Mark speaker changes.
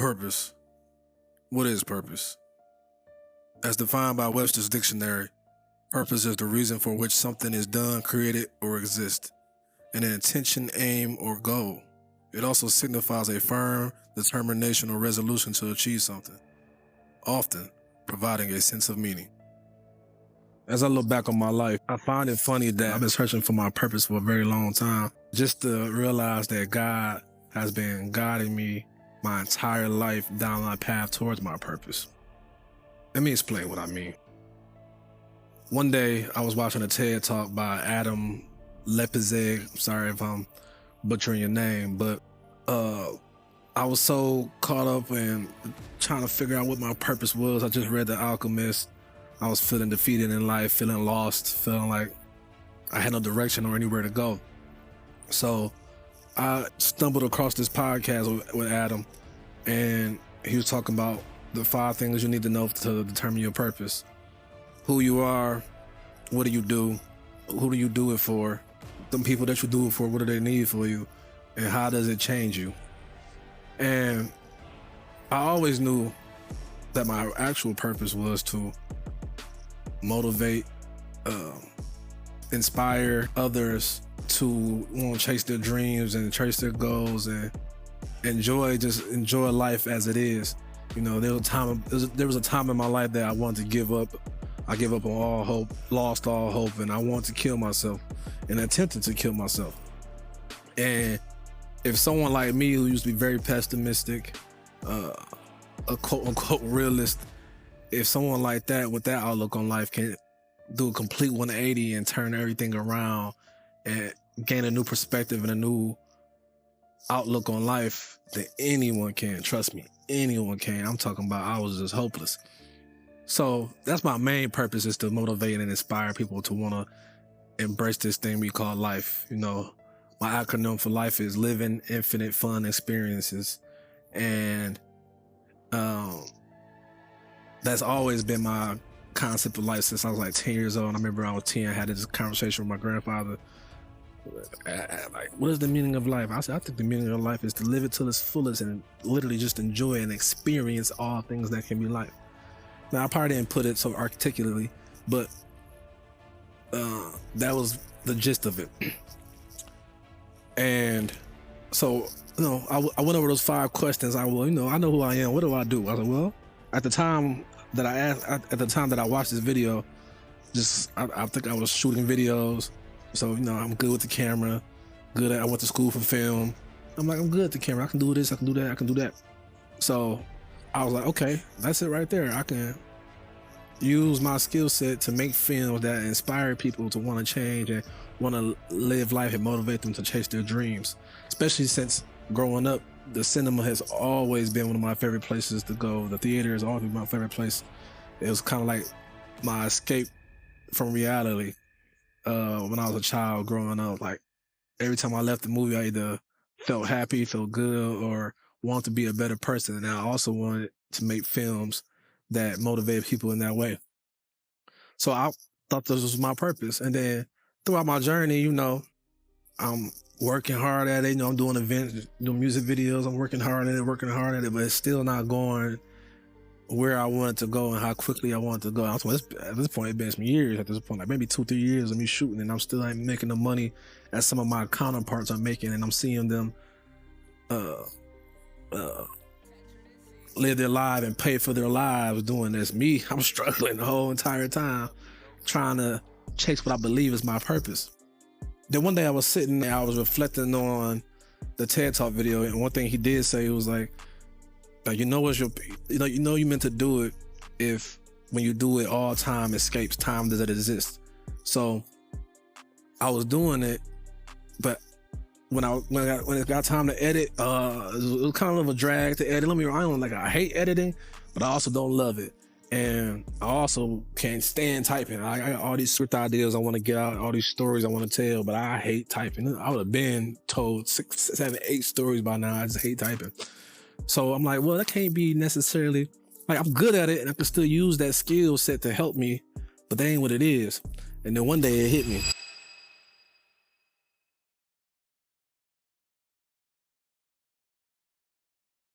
Speaker 1: Purpose. What is purpose? As defined by Webster's dictionary, purpose is the reason for which something is done, created, or exists, and an intention, aim, or goal. It also signifies a firm determination or resolution to achieve something, often providing a sense of meaning. As I look back on my life, I find it funny that I've been searching for my purpose for a very long time, just to realize that God has been guiding me my entire life down my path towards my purpose. Let me explain what I mean. One day, I was watching a TED Talk by Adam Lepizeg. I'm sorry if I'm butchering your name, but I was so caught up in trying to figure out what my purpose was. I just read The Alchemist. I was feeling defeated in life, feeling lost, feeling like I had no direction or anywhere to go. So I stumbled across this podcast with Adam, and he was talking about the 5 things you need to know to determine your purpose. Who you are, what do you do, who do you do it for, the people that you do it for, what do they need for you, and how does it change you? And I always knew that my actual purpose was to motivate, inspire others to want to chase their dreams and chase their goals and enjoy life as it is. You know, there was a time in my life that I wanted to give up. I gave up on all hope, lost all hope, and I wanted to kill myself and attempted to kill myself. And if someone like me, who used to be very pessimistic, a quote unquote realist, if someone like that with that outlook on life can do a complete 180 and turn everything around and gain a new perspective and a new outlook on life, then anyone can. Trust me, anyone can. I'm talking about I was just hopeless. So that's my main purpose, is to motivate and inspire people to want to embrace this thing we call life. You know, my acronym for life is living infinite fun experiences. And that's always been my concept of life since I was like 10 years old. And I remember I was 10, I had this conversation with my grandfather. Like, what is the meaning of life? I said, I think the meaning of life is to live it to its fullest and literally just enjoy and experience all things that can be life. Now, I probably didn't put it so articulately, but that was the gist of it. And so, you know, I went over those 5 questions. I know who I am. What do I do? I said, well, at the time that I watched this video, I think I was shooting videos. So, you know, I'm good with the camera, I went to school for film. I'm like, I'm good at the camera. I can do this, I can do that, I can do that. So I was like, okay, that's it right there. I can use my skill set to make films that inspire people to want to change and want to live life and motivate them to chase their dreams. Especially since growing up, the cinema has always been one of my favorite places to go. The theater has always been my favorite place. It was kind of like my escape from reality. When I was a child growing up, like every time I left the movie, I either felt happy, felt good, or wanted to be a better person. And I also wanted to make films that motivate people in that way. So I thought this was my purpose. And then throughout my journey, you know, I'm working hard at it. You know, I'm doing events, doing music videos. I'm working hard at it, but it's still not going where I wanted to go and how quickly I wanted to go. At this point, it's been some years at this point, like maybe 2-3 years of me shooting, and I'm still like making the money that some of my counterparts are making, and I'm seeing them live their life and pay for their lives doing this. Me, I'm struggling the whole entire time trying to chase what I believe is my purpose. Then one day I was sitting there, I was reflecting on the TED Talk video, and one thing he did say was like you know you meant to do it if when you do it, all time escapes, time doesn't exist. So I was doing it, but when it got time to edit, it was kind of a drag to edit. I hate editing, but I also don't love it. And I also can't stand typing. I got all these script ideas I want to get out, all these stories I want to tell, but I hate typing. I would have been told 6, 7, 8 stories by now. I just hate typing. So I'm like, well, that can't be necessarily, like, I'm good at it and I can still use that skill set to help me, but that ain't what it is. And then one day it hit me.